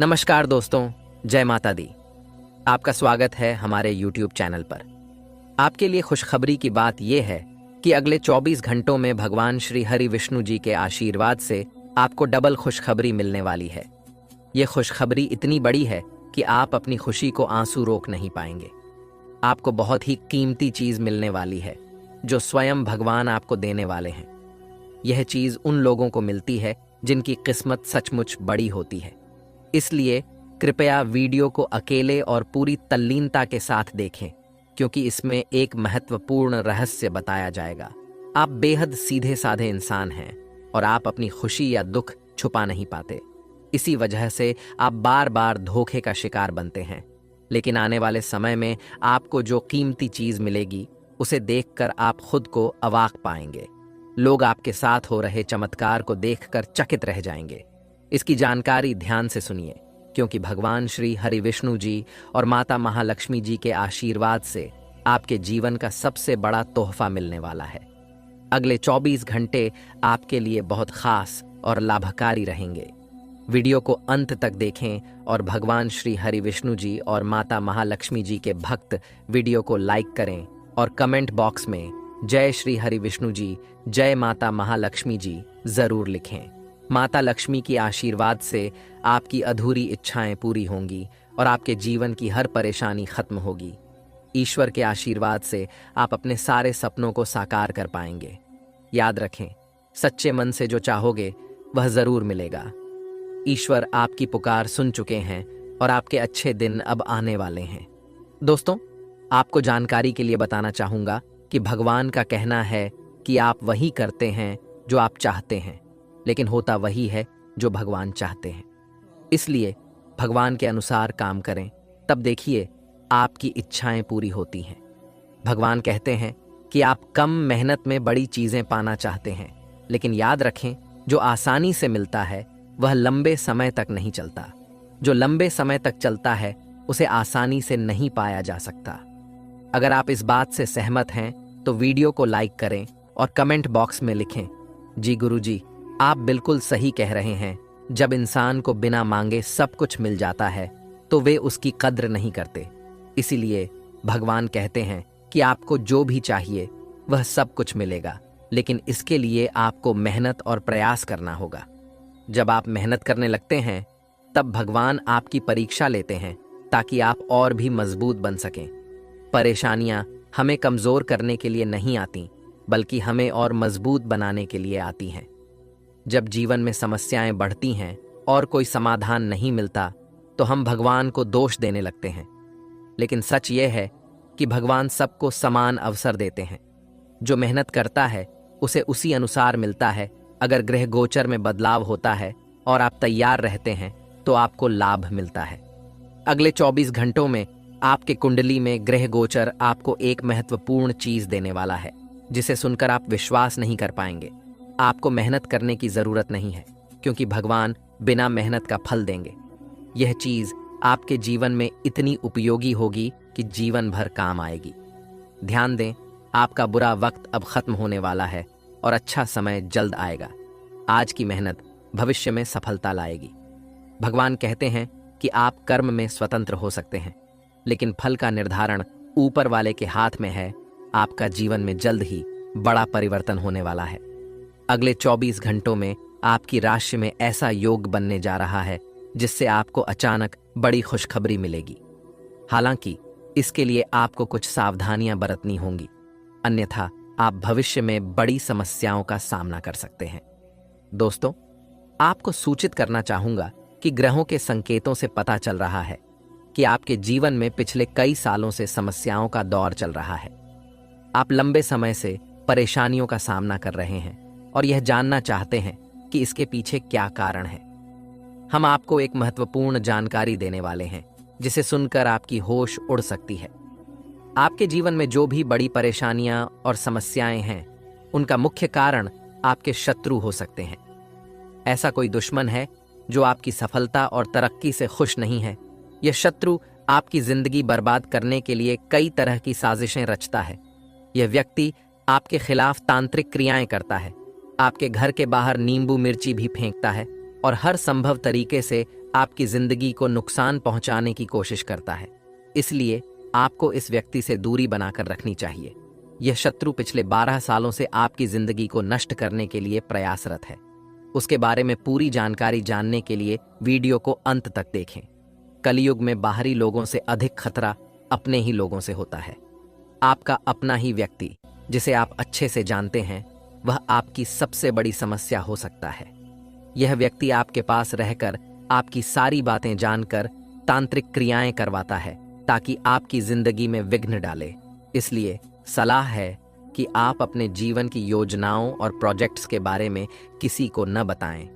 नमस्कार दोस्तों, जय माता दी। आपका स्वागत है हमारे YouTube चैनल पर। आपके लिए खुशखबरी की बात यह है कि अगले 24 घंटों में भगवान श्री हरि विष्णु जी के आशीर्वाद से आपको डबल खुशखबरी मिलने वाली है। यह खुशखबरी इतनी बड़ी है कि आप अपनी खुशी को आंसू रोक नहीं पाएंगे। आपको बहुत ही कीमती चीज मिलने वाली है जो स्वयं भगवान आपको देने वाले हैं। यह चीज उन लोगों को मिलती है जिनकी किस्मत सचमुच बड़ी होती है। इसलिए कृपया वीडियो को अकेले और पूरी तल्लीनता के साथ देखें, क्योंकि इसमें एक महत्वपूर्ण रहस्य बताया जाएगा। आप बेहद सीधे साधे इंसान हैं और आप अपनी खुशी या दुख छुपा नहीं पाते। इसी वजह से आप बार बार धोखे का शिकार बनते हैं। लेकिन आने वाले समय में आपको जो कीमती चीज मिलेगी उसे देखकर आप खुद को अवाक पाएंगे। लोग आपके साथ हो रहे चमत्कार को देखकर चकित रह जाएंगे। इसकी जानकारी ध्यान से सुनिए, क्योंकि भगवान श्री हरि विष्णु जी और माता महालक्ष्मी जी के आशीर्वाद से आपके जीवन का सबसे बड़ा तोहफा मिलने वाला है। अगले 24 घंटे आपके लिए बहुत खास और लाभकारी रहेंगे। वीडियो को अंत तक देखें और भगवान श्री हरि विष्णु जी और माता महालक्ष्मी जी के भक्त वीडियो को लाइक करें और कमेंट बॉक्स में जय श्री हरि विष्णु जी, जय माता महालक्ष्मी जी जरूर लिखें। माता लक्ष्मी की आशीर्वाद से आपकी अधूरी इच्छाएं पूरी होंगी और आपके जीवन की हर परेशानी खत्म होगी। ईश्वर के आशीर्वाद से आप अपने सारे सपनों को साकार कर पाएंगे। याद रखें, सच्चे मन से जो चाहोगे वह जरूर मिलेगा। ईश्वर आपकी पुकार सुन चुके हैं और आपके अच्छे दिन अब आने वाले हैं। दोस्तों, आपको जानकारी के लिए बताना चाहूंगा कि भगवान का कहना है कि आप वही करते हैं जो आप चाहते हैं, लेकिन होता वही है जो भगवान चाहते हैं। इसलिए भगवान के अनुसार काम करें, तब देखिए आपकी इच्छाएं पूरी होती हैं। भगवान कहते हैं कि आप कम मेहनत में बड़ी चीजें पाना चाहते हैं, लेकिन याद रखें, जो आसानी से मिलता है वह लंबे समय तक नहीं चलता। जो लंबे समय तक चलता है उसे आसानी से नहीं पाया जा सकता। अगर आप इस बात से सहमत हैं तो वीडियो को लाइक करें और कमेंट बॉक्स में लिखें, जी गुरुजी, आप बिल्कुल सही कह रहे हैं। जब इंसान को बिना मांगे सब कुछ मिल जाता है तो वे उसकी कद्र नहीं करते। इसीलिए भगवान कहते हैं कि आपको जो भी चाहिए वह सब कुछ मिलेगा, लेकिन इसके लिए आपको मेहनत और प्रयास करना होगा। जब आप मेहनत करने लगते हैं तब भगवान आपकी परीक्षा लेते हैं ताकि आप और भी मजबूत बन सकें। परेशानियां हमें कमजोर करने के लिए नहीं आती, बल्कि हमें और मजबूत बनाने के लिए आती हैं। जब जीवन में समस्याएं बढ़ती हैं और कोई समाधान नहीं मिलता तो हम भगवान को दोष देने लगते हैं, लेकिन सच ये है कि भगवान सबको समान अवसर देते हैं। जो मेहनत करता है उसे उसी अनुसार मिलता है। अगर ग्रह गोचर में बदलाव होता है और आप तैयार रहते हैं तो आपको लाभ मिलता है। अगले 24 घंटों में आपके कुंडली में ग्रह गोचर आपको एक महत्वपूर्ण चीज देने वाला है, जिसे सुनकर आप विश्वास नहीं कर पाएंगे। आपको मेहनत करने की जरूरत नहीं है, क्योंकि भगवान बिना मेहनत का फल देंगे। यह चीज आपके जीवन में इतनी उपयोगी होगी कि जीवन भर काम आएगी। ध्यान दें, आपका बुरा वक्त अब खत्म होने वाला है और अच्छा समय जल्द आएगा। आज की मेहनत भविष्य में सफलता लाएगी। भगवान कहते हैं कि आप कर्म में स्वतंत्र हो सकते हैं, लेकिन फल का निर्धारण ऊपर वाले के हाथ में है। आपका जीवन में जल्द ही बड़ा परिवर्तन होने वाला है। अगले 24 घंटों में आपकी राशि में ऐसा योग बनने जा रहा है जिससे आपको अचानक बड़ी खुशखबरी मिलेगी। हालांकि इसके लिए आपको कुछ सावधानियां बरतनी होंगी, अन्यथा आप भविष्य में बड़ी समस्याओं का सामना कर सकते हैं। दोस्तों, आपको सूचित करना चाहूंगा कि ग्रहों के संकेतों से पता चल रहा है कि आपके जीवन में पिछले कई सालों से समस्याओं का दौर चल रहा है। आप लंबे समय से परेशानियों का सामना कर रहे हैं और यह जानना चाहते हैं कि इसके पीछे क्या कारण है। हम आपको एक महत्वपूर्ण जानकारी देने वाले हैं जिसे सुनकर आपकी होश उड़ सकती है। आपके जीवन में जो भी बड़ी परेशानियां और समस्याएं हैं, उनका मुख्य कारण आपके शत्रु हो सकते हैं। ऐसा कोई दुश्मन है जो आपकी सफलता और तरक्की से खुश नहीं है। यह शत्रु आपकी जिंदगी बर्बाद करने के लिए कई तरह की साजिशें रचता है। यह व्यक्ति आपके खिलाफ तांत्रिक क्रियाएं करता है, आपके घर के बाहर नींबू मिर्ची भी फेंकता है और हर संभव तरीके से आपकी जिंदगी को नुकसान पहुंचाने की कोशिश करता है। इसलिए आपको इस व्यक्ति से दूरी बनाकर रखनी चाहिए। यह शत्रु पिछले 12 सालों से आपकी जिंदगी को नष्ट करने के लिए प्रयासरत है। उसके बारे में पूरी जानकारी जानने के लिए वीडियो को अंत तक देखें। कलयुग में बाहरी लोगों से अधिक खतरा अपने ही लोगों से होता है। आपका अपना ही व्यक्ति, जिसे आप अच्छे से जानते हैं, वह आपकी सबसे बड़ी समस्या हो सकता है। यह व्यक्ति आपके पास रहकर आपकी सारी बातें जानकर तांत्रिक क्रियाएं करवाता है ताकि आपकी जिंदगी में विघ्न डाले। इसलिए सलाह है कि आप अपने जीवन की योजनाओं और प्रोजेक्ट्स के बारे में किसी को न बताएं।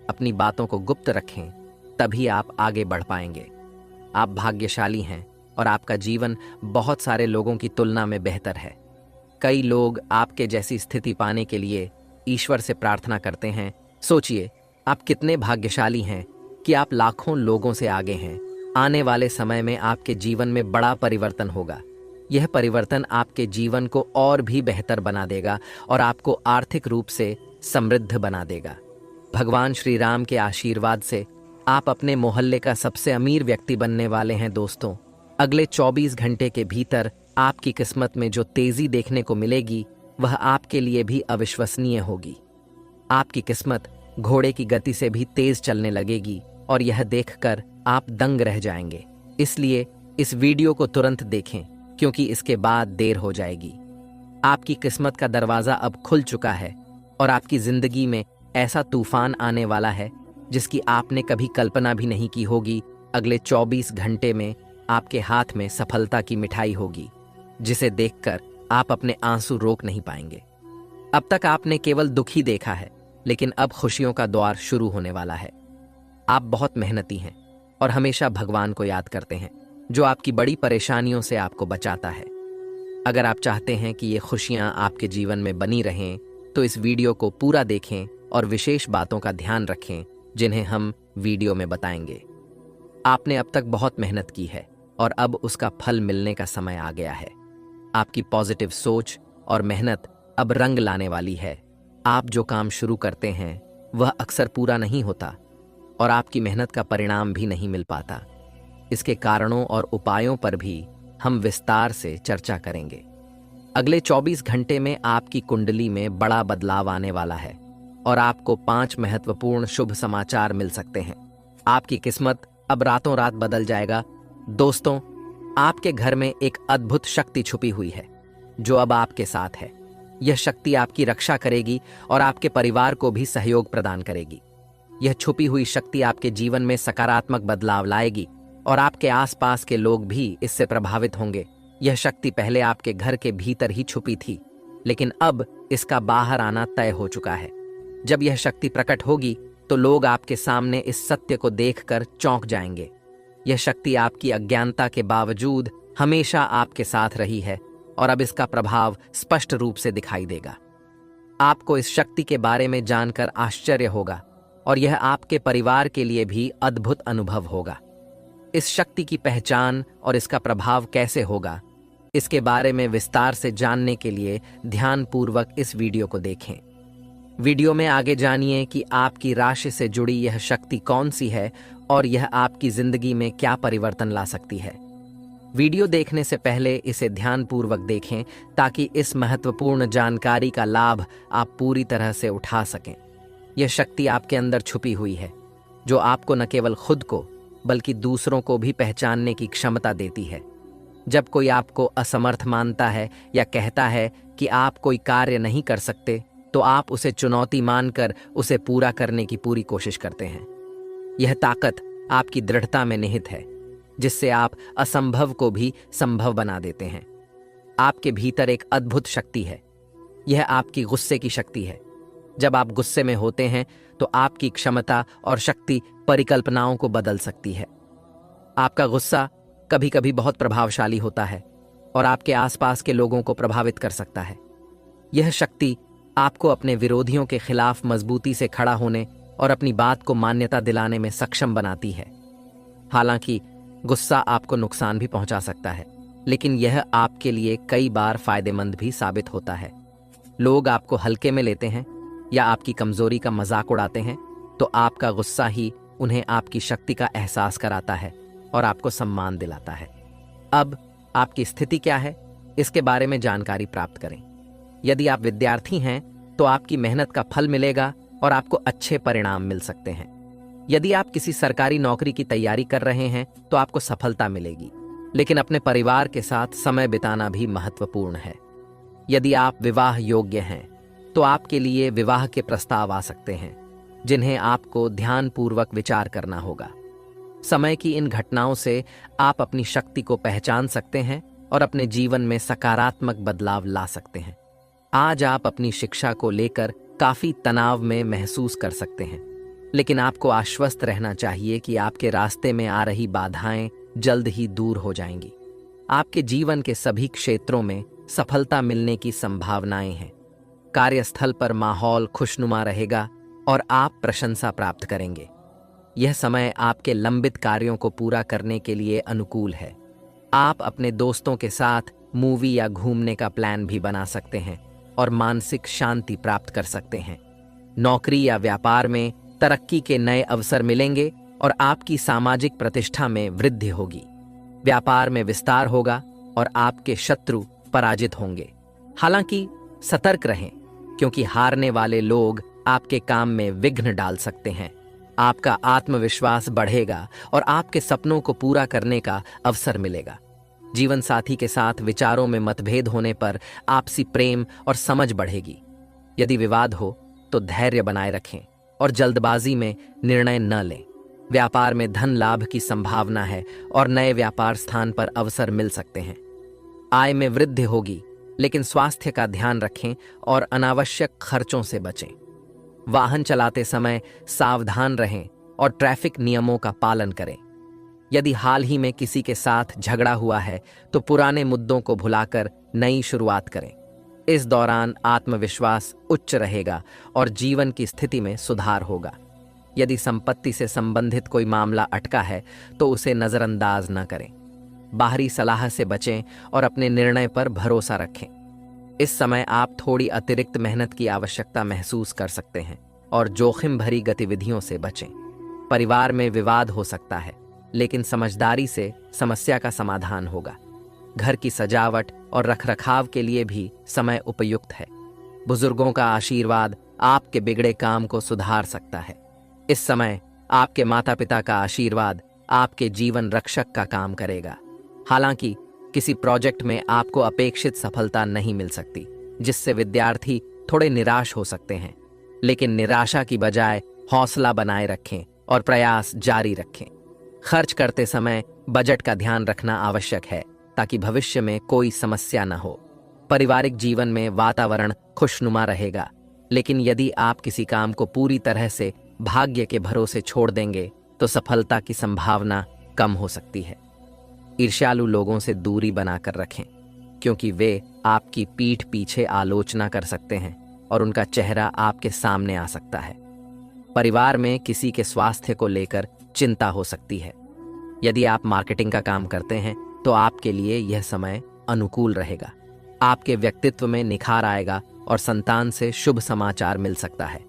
अपनी बातों को गुप्त रखें, तभी आप आगे बढ़ पाएंगे। आप भाग्यशाली हैं और आपका जीवन बहुत सारे लोगों की तुलना में बेहतर है। कई लोग आपके जैसी स्थिति पाने के लिए ईश्वर से प्रार्थना करते हैं। सोचिए, आप कितने भाग्यशाली हैं कि आप लाखों लोगों से आगे हैं। आने वाले समय में आपके जीवन में बड़ा परिवर्तन होगा। यह परिवर्तन आपके जीवन को और भी बेहतर बना देगा और आपको आर्थिक रूप से समृद्ध बना देगा। भगवान श्री राम के आशीर्वाद से आप अपने मोहल्ले का सबसे अमीर व्यक्ति बनने वाले हैं। दोस्तों, अगले 24 घंटे के भीतर आपकी किस्मत में जो तेजी देखने को मिलेगी, वह आपके लिए भी अविश्वसनीय होगी। आपकी किस्मत घोड़े की गति से भी तेज चलने लगेगी और यह देखकर आप दंग रह जाएंगे। इसलिए इस वीडियो को तुरंत देखें, क्योंकि इसके बाद देर हो जाएगी। आपकी किस्मत का दरवाजा अब खुल चुका है और आपकी जिंदगी में ऐसा तूफान आने वाला है जिसकी आपने कभी कल्पना भी नहीं की होगी। अगले 24 घंटे में आपके हाथ में सफलता की मिठाई होगी, जिसे देखकर आप अपने आंसू रोक नहीं पाएंगे। अब तक आपने केवल दुख ही देखा है, लेकिन अब खुशियों का द्वार शुरू होने वाला है। आप बहुत मेहनती हैं और हमेशा भगवान को याद करते हैं, जो आपकी बड़ी परेशानियों से आपको बचाता है। अगर आप चाहते हैं कि ये खुशियां आपके जीवन में बनी रहें, तो इस वीडियो को पूरा देखें और विशेष बातों का ध्यान रखें जिन्हें हम वीडियो में बताएंगे। आपने अब तक बहुत मेहनत की है और अब उसका फल मिलने का समय आ गया है। आपकी पॉजिटिव सोच और मेहनत अब रंग लाने वाली है। आप जो काम शुरू करते हैं वह अक्सर पूरा नहीं होता और आपकी मेहनत का परिणाम भी नहीं मिल पाता। इसके कारणों और उपायों पर भी हम विस्तार से चर्चा करेंगे। अगले 24 घंटे में आपकी कुंडली में बड़ा बदलाव आने वाला है और आपको 5 महत्वपूर्ण शुभ समाचार मिल सकते हैं। आपकी किस्मत अब रातों रात बदल जाएगा। दोस्तों, आपके घर में एक अद्भुत शक्ति छुपी हुई है जो अब आपके साथ है। यह शक्ति आपकी रक्षा करेगी और आपके परिवार को भी सहयोग प्रदान करेगी। यह छुपी हुई शक्ति आपके जीवन में सकारात्मक बदलाव लाएगी और आपके आसपास के लोग भी इससे प्रभावित होंगे। यह शक्ति पहले आपके घर के भीतर ही छुपी थी, लेकिन अब इसका बाहर आना तय हो चुका है। जब यह शक्ति प्रकट होगी तो लोग आपके सामने इस सत्य को देखकर चौंक जाएंगे। यह शक्ति आपकी अज्ञानता के बावजूद हमेशा आपके साथ रही है और अब इसका प्रभाव स्पष्ट रूप से दिखाई देगा। आपको इस शक्ति के बारे में जानकर आश्चर्य होगा और यह आपके परिवार के लिए भी अद्भुत अनुभव होगा। इस शक्ति की पहचान और इसका प्रभाव कैसे होगा, इसके बारे में विस्तार से जानने के लिए ध्यानपूर्वक इस वीडियो को देखें। वीडियो में आगे जानिए कि आपकी राशि से जुड़ी यह शक्ति कौन सी है और यह आपकी जिंदगी में क्या परिवर्तन ला सकती है। वीडियो देखने से पहले इसे ध्यानपूर्वक देखें ताकि इस महत्वपूर्ण जानकारी का लाभ आप पूरी तरह से उठा सकें। यह शक्ति आपके अंदर छुपी हुई है, जो आपको न केवल खुद को बल्कि दूसरों को भी पहचानने की क्षमता देती है। जब कोई आपको असमर्थ मानता है या कहता है कि आप कोई कार्य नहीं कर सकते, तो आप उसे चुनौती मानकर उसे पूरा करने की पूरी कोशिश करते हैं। यह ताकत आपकी दृढ़ता में निहित है, जिससे आप असंभव को भी संभव बना देते हैं। आपके भीतर एक अद्भुत शक्ति है। यह आपकी गुस्से की शक्ति है। जब आप गुस्से में होते हैं तो आपकी क्षमता और शक्ति परिकल्पनाओं को बदल सकती है। आपका गुस्सा कभी कभी बहुत प्रभावशाली होता है और आपके आसपास के लोगों को प्रभावित कर सकता है। यह शक्ति आपको अपने विरोधियों के खिलाफ मजबूती से खड़ा होने और अपनी बात को मान्यता दिलाने में सक्षम बनाती है। हालांकि गुस्सा आपको नुकसान भी पहुंचा सकता है, लेकिन यह आपके लिए कई बार फायदेमंद भी साबित होता है। लोग आपको हल्के में लेते हैं या आपकी कमजोरी का मजाक उड़ाते हैं, तो आपका गुस्सा ही उन्हें आपकी शक्ति का एहसास कराता है और आपको सम्मान दिलाता है। अब आपकी स्थिति क्या है, इसके बारे में जानकारी प्राप्त करें। यदि आप विद्यार्थी हैं तो आपकी मेहनत का फल मिलेगा और आपको अच्छे परिणाम मिल सकते हैं। यदि आप किसी सरकारी नौकरी की तैयारी कर रहे हैं तो आपको सफलता मिलेगी, लेकिन अपने परिवार के साथ समय बिताना भी महत्वपूर्ण है। यदि आप विवाह योग्य हैं तो आपके लिए विवाह के प्रस्ताव आ सकते हैं, जिन्हें आपको ध्यानपूर्वक विचार करना होगा। समय की इन घटनाओं से आप अपनी शक्ति को पहचान सकते हैं और अपने जीवन में सकारात्मक बदलाव ला सकते हैं। आज आप अपनी शिक्षा को लेकर काफी तनाव में महसूस कर सकते हैं, लेकिन आपको आश्वस्त रहना चाहिए कि आपके रास्ते में आ रही बाधाएं जल्द ही दूर हो जाएंगी। आपके जीवन के सभी क्षेत्रों में सफलता मिलने की संभावनाएं हैं। कार्यस्थल पर माहौल खुशनुमा रहेगा और आप प्रशंसा प्राप्त करेंगे। यह समय आपके लंबित कार्यों को पूरा करने के लिए अनुकूल है। आप अपने दोस्तों के साथ मूवी या घूमने का प्लान भी बना सकते हैं और मानसिक शांति प्राप्त कर सकते हैं। नौकरी या व्यापार में तरक्की के नए अवसर मिलेंगे और आपकी सामाजिक प्रतिष्ठा में वृद्धि होगी। व्यापार में विस्तार होगा और आपके शत्रु पराजित होंगे। हालांकि सतर्क रहें, क्योंकि हारने वाले लोग आपके काम में विघ्न डाल सकते हैं। आपका आत्मविश्वास बढ़ेगा और आपके सपनों को पूरा करने का अवसर मिलेगा। जीवन साथी के साथ विचारों में मतभेद होने पर आपसी प्रेम और समझ बढ़ेगी। यदि विवाद हो तो धैर्य बनाए रखें और जल्दबाजी में निर्णय न लें। व्यापार में धन लाभ की संभावना है और नए व्यापार स्थान पर अवसर मिल सकते हैं। आय में वृद्धि होगी, लेकिन स्वास्थ्य का ध्यान रखें और अनावश्यक खर्चों से बचें। वाहन चलाते समय सावधान रहें और ट्रैफिक नियमों का पालन करें। यदि हाल ही में किसी के साथ झगड़ा हुआ है तो पुराने मुद्दों को भुलाकर नई शुरुआत करें। इस दौरान आत्मविश्वास उच्च रहेगा और जीवन की स्थिति में सुधार होगा। यदि संपत्ति से संबंधित कोई मामला अटका है तो उसे नजरअंदाज न करें। बाहरी सलाह से बचें और अपने निर्णय पर भरोसा रखें। इस समय आप थोड़ी अतिरिक्त मेहनत की आवश्यकता महसूस कर सकते हैं और जोखिम भरी गतिविधियों से बचें। परिवार में विवाद हो सकता है, लेकिन समझदारी से समस्या का समाधान होगा। घर की सजावट और रखरखाव के लिए भी समय उपयुक्त है। बुजुर्गों का आशीर्वाद आपके बिगड़े काम को सुधार सकता है। इस समय आपके माता पिता का आशीर्वाद आपके जीवन रक्षक का काम करेगा। हालांकि किसी प्रोजेक्ट में आपको अपेक्षित सफलता नहीं मिल सकती, जिससे विद्यार्थी थोड़े निराश हो सकते हैं। लेकिन निराशा की बजाय हौसला बनाए रखें और प्रयास जारी रखें। खर्च करते समय बजट का ध्यान रखना आवश्यक है, ताकि भविष्य में कोई समस्या न हो। पारिवारिक जीवन में वातावरण खुशनुमा रहेगा, लेकिन यदि आप किसी काम को पूरी तरह से भाग्य के भरोसे छोड़ देंगे तो सफलता की संभावना कम हो सकती है। ईर्ष्यालु लोगों से दूरी बनाकर रखें, क्योंकि वे आपकी पीठ पीछे आलोचना कर सकते हैं और उनका चेहरा आपके सामने आ सकता है। परिवार में किसी के स्वास्थ्य को लेकर चिंता हो सकती है। यदि आप मार्केटिंग का काम करते हैं तो आपके लिए यह समय अनुकूल रहेगा। आपके व्यक्तित्व में निखार आएगा और संतान से शुभ समाचार मिल सकता है।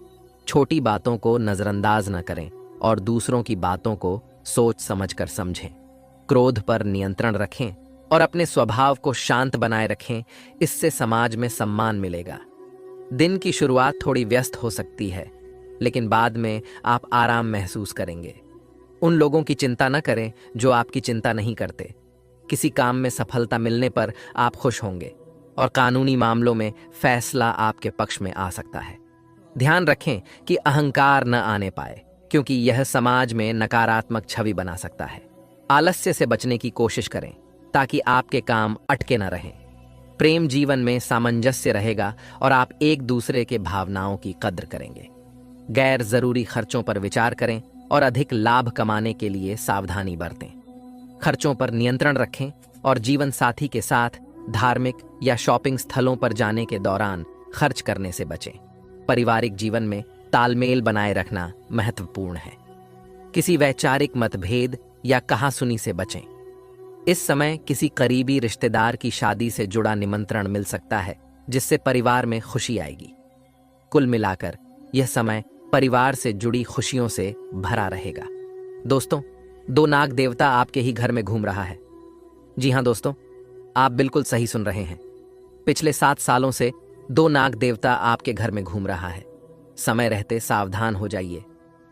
छोटी बातों को नजरअंदाज न करें और दूसरों की बातों को सोच समझकर समझें। क्रोध पर नियंत्रण रखें और अपने स्वभाव को शांत बनाए रखें। इससे समाज में सम्मान मिलेगा। दिन की शुरुआत थोड़ी व्यस्त हो सकती है, लेकिन बाद में आप आराम महसूस करेंगे। उन लोगों की चिंता न करें जो आपकी चिंता नहीं करते। किसी काम में सफलता मिलने पर आप खुश होंगे और कानूनी मामलों में फैसला आपके पक्ष में आ सकता है। ध्यान रखें कि अहंकार न आने पाए, क्योंकि यह समाज में नकारात्मक छवि बना सकता है। आलस्य से बचने की कोशिश करें ताकि आपके काम अटके न रहें। प्रेम जीवन में सामंजस्य रहेगा और आप एक दूसरे के भावनाओं की कद्र करेंगे। गैर जरूरी खर्चों पर विचार करें और अधिक लाभ कमाने के लिए सावधानी बरतें। खर्चों पर नियंत्रण रखें और जीवन साथी के साथ धार्मिक या शॉपिंग स्थलों पर जाने के दौरान खर्च करने से बचें। पारिवारिक जीवन में तालमेल बनाए रखना महत्वपूर्ण है। किसी वैचारिक मतभेद या कहासुनी से बचें। इस समय किसी करीबी रिश्तेदार की शादी से जुड़ा निमंत्रण मिल सकता है, जिससे परिवार में खुशी आएगी। कुल मिलाकर यह समय परिवार से जुड़ी खुशियों से भरा रहेगा। दोस्तों, दो नाग देवता आपके ही घर में घूम रहा है। जी हाँ दोस्तों, आप बिल्कुल सही सुन रहे हैं। पिछले 7 सालों से दो नाग देवता आपके घर में घूम रहा है। समय रहते सावधान हो जाइए,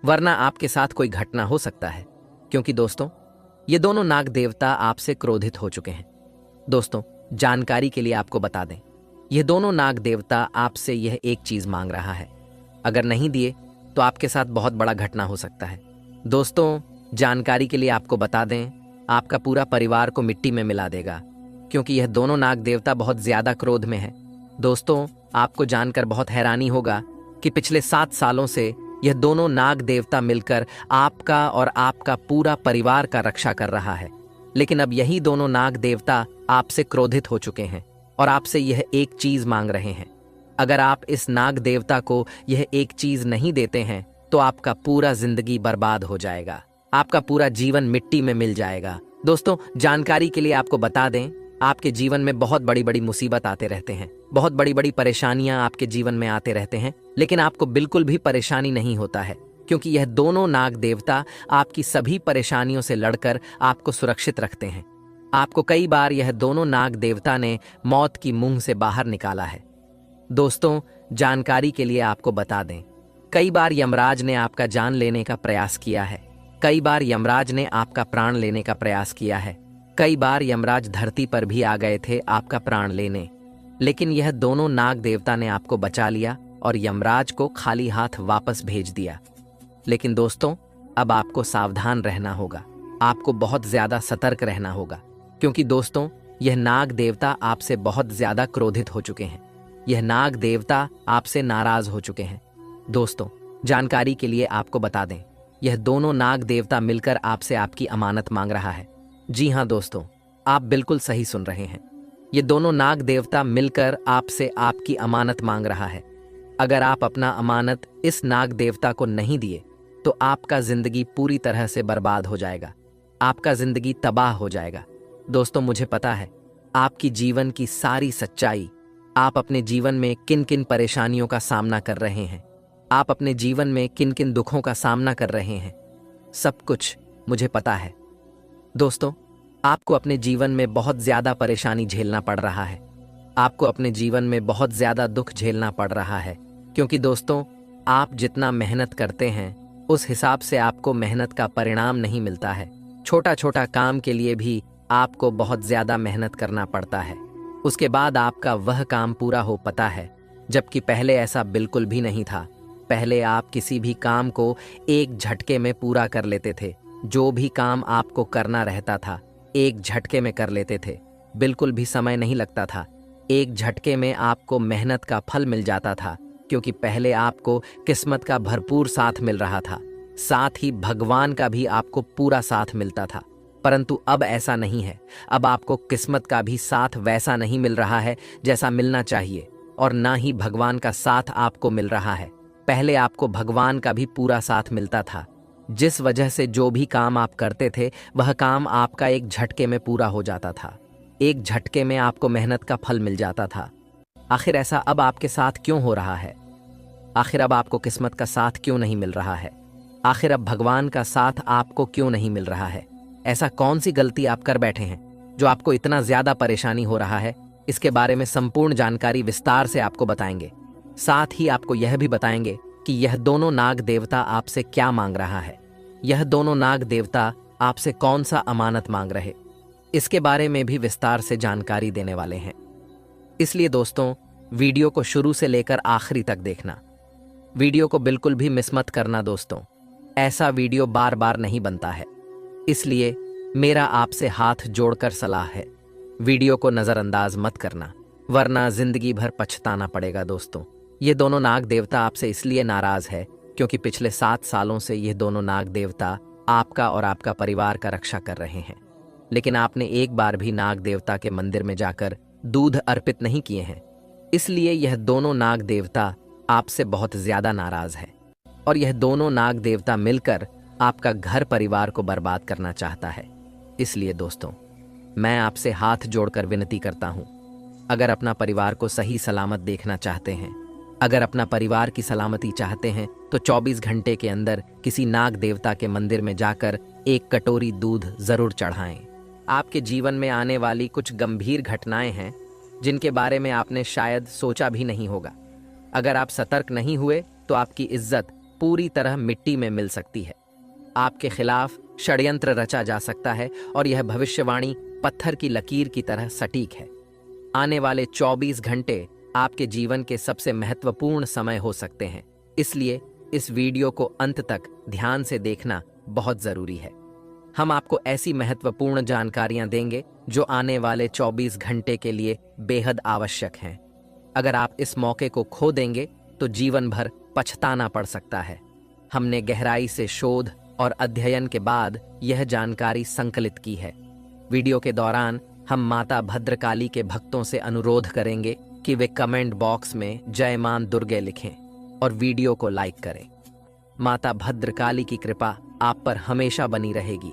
वरना आपके साथ कोई घटना हो सकता है, क्योंकि दोस्तों ये दोनों नाग देवता आपसे क्रोधित हो चुके हैं। दोस्तों, जानकारी के लिए आपको बता दें, ये दोनों नाग देवता आपसे यह एक चीज मांग रहा है। अगर नहीं दिए तो आपके साथ बहुत बड़ा घटना हो सकता है। दोस्तों, जानकारी के लिए आपको बता दें, आपका पूरा परिवार को मिट्टी में मिला देगा, क्योंकि यह दोनों नाग देवता बहुत ज्यादा क्रोध में है। दोस्तों, आपको जानकर बहुत हैरानी होगा कि पिछले 7 सालों से यह दोनों नाग देवता मिलकर आपका और आपका पूरा परिवार का रक्षा कर रहा है। लेकिन अब यही दोनों नाग देवता आपसे क्रोधित हो चुके हैं और आपसे यह एक चीज मांग रहे हैं। अगर आप इस नाग देवता को यह एक चीज नहीं देते हैं तो आपका पूरा जिंदगी बर्बाद हो जाएगा, आपका पूरा जीवन मिट्टी में मिल जाएगा। दोस्तों, जानकारी के लिए आपको बता दें, आपके जीवन में बहुत बड़ी बड़ी मुसीबत आते रहते हैं, बहुत बड़ी बड़ी परेशानियां आपके जीवन में आते रहते हैं, लेकिन आपको बिल्कुल भी परेशानी नहीं होता है, क्योंकि यह दोनों नाग देवता आपकी सभी परेशानियों से लड़कर आपको सुरक्षित रखते हैं। आपको कई बार यह दोनों नाग देवता ने मौत की मुंह से बाहर निकाला है। दोस्तों, जानकारी के लिए आपको बता दें, कई बार यमराज ने आपका जान लेने का प्रयास किया है, कई बार यमराज ने आपका प्राण लेने का प्रयास किया है, कई बार यमराज धरती पर भी आ गए थे आपका प्राण लेने, लेकिन यह दोनों नाग देवता ने आपको बचा लिया और यमराज को खाली हाथ वापस भेज दिया। लेकिन दोस्तों, अब आपको सावधान रहना होगा, आपको बहुत ज्यादा सतर्क रहना होगा, क्योंकि दोस्तों यह नाग देवता आपसे बहुत ज्यादा क्रोधित हो चुके हैं। यह नाग देवता आपसे नाराज हो चुके हैं। दोस्तों, जानकारी के लिए आपको बता दें, यह दोनों नाग देवता मिलकर आपसे आपकी अमानत मांग रहा है। जी हाँ दोस्तों, आप बिल्कुल सही सुन रहे हैं। ये दोनों नाग देवता मिलकर आपसे आपकी अमानत मांग रहा है। अगर आप अपना अमानत इस नाग देवता को नहीं दिए तो आपका जिंदगी पूरी तरह से बर्बाद हो जाएगा, आपका जिंदगी तबाह हो जाएगा। दोस्तों, मुझे पता है आपकी जीवन की सारी सच्चाई, आप अपने जीवन में किन किन परेशानियों का सामना कर रहे हैं, आप अपने जीवन में किन किन दुखों का सामना कर रहे हैं, सब कुछ मुझे पता है। दोस्तों, आपको अपने जीवन में बहुत ज्यादा परेशानी झेलना पड़ रहा है, आपको अपने जीवन में बहुत ज्यादा दुख झेलना पड़ रहा है, क्योंकि दोस्तों आप जितना मेहनत करते हैं उस हिसाब से आपको मेहनत का परिणाम नहीं मिलता है। छोटा छोटा काम के लिए भी आपको बहुत ज्यादा मेहनत करना पड़ता है, उसके बाद आपका वह काम पूरा हो पाता है, जबकि पहले ऐसा बिल्कुल भी नहीं था। पहले आप किसी भी काम को एक झटके में पूरा कर लेते थे, जो भी काम आपको करना रहता था एक झटके में कर लेते थे, बिल्कुल भी समय नहीं लगता था, एक झटके में आपको मेहनत का फल मिल जाता था, क्योंकि पहले आपको किस्मत का भरपूर साथ मिल रहा था, साथ ही भगवान का भी आपको पूरा साथ मिलता था। परंतु अब ऐसा नहीं है, अब आपको किस्मत का भी साथ वैसा नहीं मिल रहा है जैसा मिलना चाहिए, और ना ही भगवान का साथ आपको मिल रहा है। पहले आपको भगवान का भी पूरा साथ मिलता था, जिस वजह से जो भी काम आप करते थे वह काम आपका एक झटके में पूरा हो जाता था, एक झटके में आपको मेहनत का फल मिल जाता था। आखिर ऐसा अब आपके साथ क्यों हो रहा है? आखिर अब आपको किस्मत का साथ क्यों नहीं मिल रहा है? आखिर अब भगवान का साथ आपको क्यों नहीं मिल रहा है? ऐसा कौन सी गलती आप कर बैठे हैं जो आपको इतना ज्यादा परेशानी हो रहा है? इसके बारे में संपूर्ण जानकारी विस्तार से आपको बताएंगे। साथ ही आपको यह भी बताएंगे कि यह दोनों नाग देवता आपसे क्या मांग रहा है, यह दोनों नाग देवता आपसे कौन सा अमानत मांग रहे, इसके बारे में भी विस्तार से जानकारी देने वाले हैं। इसलिए दोस्तों, वीडियो को शुरू से लेकर आखिरी तक देखना, वीडियो को बिल्कुल भी मिस मत करना। दोस्तों, ऐसा वीडियो बार बार नहीं बनता है, इसलिए मेरा आपसे हाथ जोड़कर सलाह है, वीडियो को नजरअंदाज मत करना, वरना जिंदगी भर पछताना पड़ेगा। दोस्तों, ये दोनों नाग देवता आपसे इसलिए नाराज है क्योंकि पिछले 7 सालों से ये दोनों नाग देवता आपका और आपका परिवार का रक्षा कर रहे हैं, लेकिन आपने एक बार भी नाग देवता के मंदिर में जाकर दूध अर्पित नहीं किए हैं, इसलिए यह दोनों नाग देवता आपसे बहुत ज्यादा नाराज है, और यह दोनों नाग देवता मिलकर आपका घर परिवार को बर्बाद करना चाहता है। इसलिए दोस्तों, मैं आपसे हाथ जोड़कर विनती करता हूं, अगर अपना परिवार को सही सलामत देखना चाहते हैं, अगर अपना परिवार की सलामती चाहते हैं, तो 24 घंटे के अंदर किसी नाग देवता के मंदिर में जाकर एक कटोरी दूध जरूर चढ़ाएं। आपके जीवन में आने वाली कुछ गंभीर घटनाएं हैं जिनके बारे में आपने शायद सोचा भी नहीं होगा। अगर आप सतर्क नहीं हुए तो आपकी इज्जत पूरी तरह मिट्टी में मिल सकती है। आपके खिलाफ षड्यंत्र रचा जा सकता है और यह भविष्यवाणी पत्थर की लकीर की तरह सटीक है। आने वाले 24 घंटे आपके जीवन के सबसे महत्वपूर्ण समय हो सकते हैं, इसलिए इस वीडियो को अंत तक ध्यान से देखना बहुत जरूरी है। हम आपको ऐसी महत्वपूर्ण जानकारियां देंगे जो आने वाले 24 घंटे के लिए बेहद आवश्यक हैं। अगर आप इस मौके को खो देंगे तो जीवन भर पछताना पड़ सकता है। हमने गहराई से शोध और अध्ययन के बाद यह जानकारी संकलित की है। वीडियो के दौरान हम माता भद्रकाली के भक्तों से अनुरोध करेंगे कि वे कमेंट बॉक्स में जय मां दुर्गे लिखें और वीडियो को लाइक करें। माता भद्रकाली की कृपा आप पर हमेशा बनी रहेगी।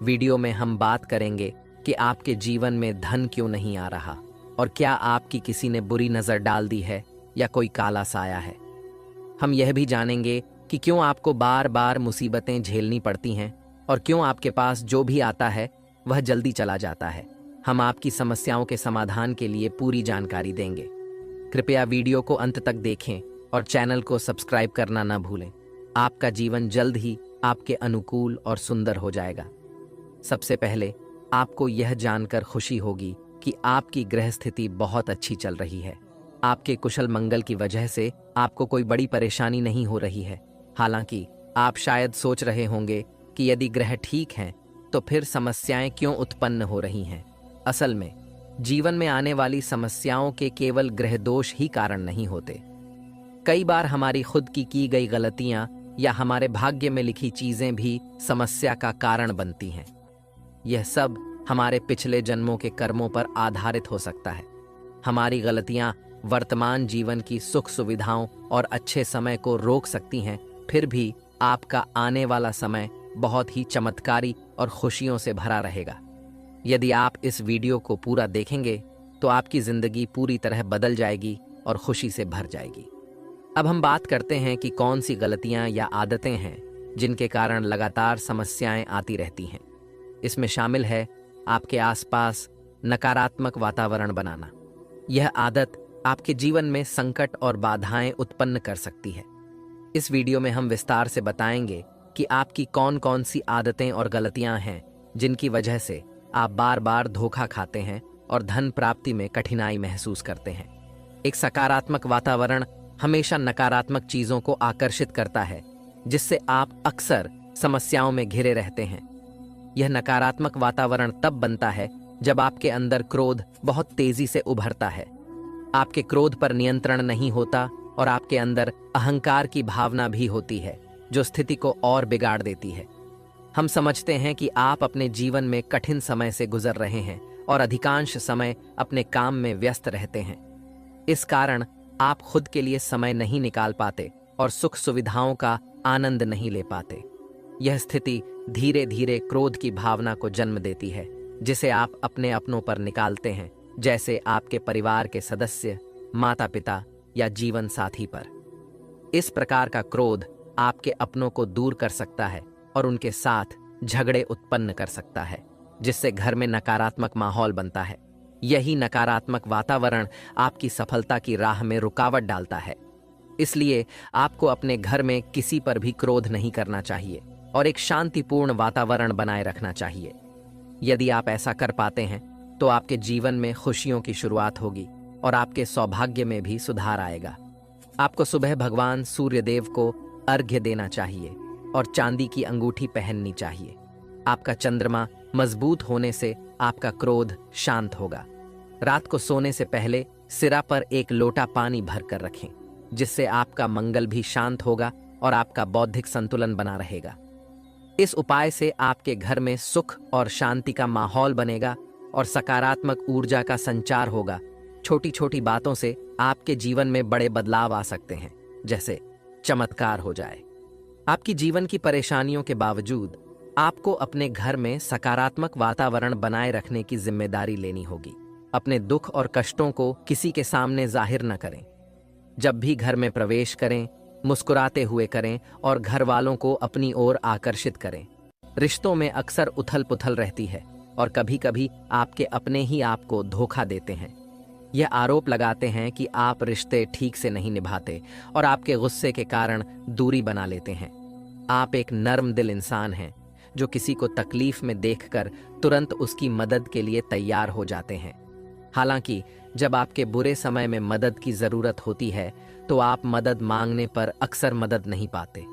वीडियो में हम बात करेंगे कि आपके जीवन में धन क्यों नहीं आ रहा और क्या आपकी किसी ने बुरी नजर डाल दी है या कोई काला साया है। हम यह भी जानेंगे कि क्यों आपको बार बार मुसीबतें झेलनी पड़ती हैं और क्यों आपके पास जो भी आता है वह जल्दी चला जाता है। हम आपकी समस्याओं के समाधान के लिए पूरी जानकारी देंगे। कृपया वीडियो को अंत तक देखें और चैनल को सब्सक्राइब करना न भूलें। आपका जीवन जल्द ही आपके अनुकूल और सुंदर हो जाएगा। सबसे पहले आपको यह जानकर खुशी होगी कि आपकी ग्रह स्थिति बहुत अच्छी चल रही है। आपके कुशल मंगल की वजह से आपको कोई बड़ी परेशानी नहीं हो रही है। हालांकि आप शायद सोच रहे होंगे कि यदि ग्रह ठीक हैं तो फिर समस्याएं क्यों उत्पन्न हो रही हैं। असल में जीवन में आने वाली समस्याओं के केवल ग्रह दोष ही कारण नहीं होते। कई बार हमारी खुद की गई गलतियां या हमारे भाग्य में लिखी चीजें भी समस्या का कारण बनती हैं। यह सब हमारे पिछले जन्मों के कर्मों पर आधारित हो सकता है। हमारी गलतियां वर्तमान जीवन की सुख सुविधाओं और अच्छे समय को रोक सकती हैं, फिर भी आपका आने वाला समय बहुत ही चमत्कारी और खुशियों से भरा रहेगा। यदि आप इस वीडियो को पूरा देखेंगे तो आपकी जिंदगी पूरी तरह बदल जाएगी और खुशी से भर जाएगी। अब हम बात करते हैं कि कौन सी गलतियां या आदतें हैं जिनके कारण लगातार समस्याएं आती रहती हैं। इसमें शामिल है आपके आसपास नकारात्मक वातावरण बनाना। यह आदत आपके जीवन में संकट और बाधाएं उत्पन्न कर सकती है। इस वीडियो में हम विस्तार से बताएंगे कि आपकी कौन कौन सी आदतें और गलतियां हैं जिनकी वजह से आप बार बार धोखा खाते हैं और धन प्राप्ति में कठिनाई महसूस करते हैं। एक सकारात्मक वातावरण हमेशा नकारात्मक चीजों को आकर्षित करता है, जिससे आप अक्सर समस्याओं में घिरे रहते हैं। यह नकारात्मक वातावरण तब बनता है जब आपके अंदर क्रोध बहुत तेजी से उभरता है। आपके क्रोध पर नियंत्रण नहीं होता और आपके अंदर अहंकार की भावना भी होती है, जो स्थिति को और बिगाड़ देती है। हम समझते हैं कि आप अपने जीवन में कठिन समय से गुजर रहे हैं और अधिकांश समय अपने काम में व्यस्त रहते हैं। इस कारण आप खुद के लिए समय नहीं निकाल पाते और सुख सुविधाओं का आनंद नहीं ले पाते। यह स्थिति धीरे धीरे क्रोध की भावना को जन्म देती है, जिसे आप अपने अपनों पर निकालते हैं, जैसे आपके परिवार के सदस्य, माता पिता या जीवन साथी पर। इस प्रकार का क्रोध आपके अपनों को दूर कर सकता है और उनके साथ झगड़े उत्पन्न कर सकता है, जिससे घर में नकारात्मक माहौल बनता है। यही नकारात्मक वातावरण आपकी सफलता की राह में रुकावट डालता है। इसलिए आपको अपने घर में किसी पर भी क्रोध नहीं करना चाहिए और एक शांतिपूर्ण वातावरण बनाए रखना चाहिए। यदि आप ऐसा कर पाते हैं तो आपके जीवन में खुशियों की शुरुआत होगी और आपके सौभाग्य में भी सुधार आएगा। आपको सुबह भगवान सूर्यदेव को अर्घ्य देना चाहिए और चांदी की अंगूठी पहननी चाहिए। आपका चंद्रमा मजबूत होने से आपका क्रोध शांत होगा। रात को सोने से पहले सिरा पर एक लोटा पानी भर कर रखें, जिससे आपका मंगल भी शांत होगा और आपका बौद्धिक संतुलन बना रहेगा। इस उपाय से आपके घर में सुख और शांति का माहौल बनेगा और सकारात्मक ऊर्जा का संचार होगा। छोटी छोटी बातों से आपके जीवन में बड़े बदलाव आ सकते हैं, जैसे चमत्कार हो जाए। आपकी जीवन की परेशानियों के बावजूद आपको अपने घर में सकारात्मक वातावरण बनाए रखने की जिम्मेदारी लेनी होगी। अपने दुख और कष्टों को किसी के सामने जाहिर न करें। जब भी घर में प्रवेश करें, मुस्कुराते हुए करें और घर वालों को अपनी ओर आकर्षित करें। रिश्तों में अक्सर उथल पुथल रहती है और कभी कभी आपके अपने ही आपको धोखा देते हैं। यह आरोप लगाते हैं कि आप रिश्ते ठीक से नहीं निभाते और आपके गुस्से के कारण दूरी बना लेते हैं। आप एक नर्म दिल इंसान हैं जो किसी को तकलीफ में देखकर तुरंत उसकी मदद के लिए तैयार हो जाते हैं। हालांकि जब आपके बुरे समय में मदद की जरूरत होती है तो आप मदद मांगने पर अक्सर मदद नहीं पाते।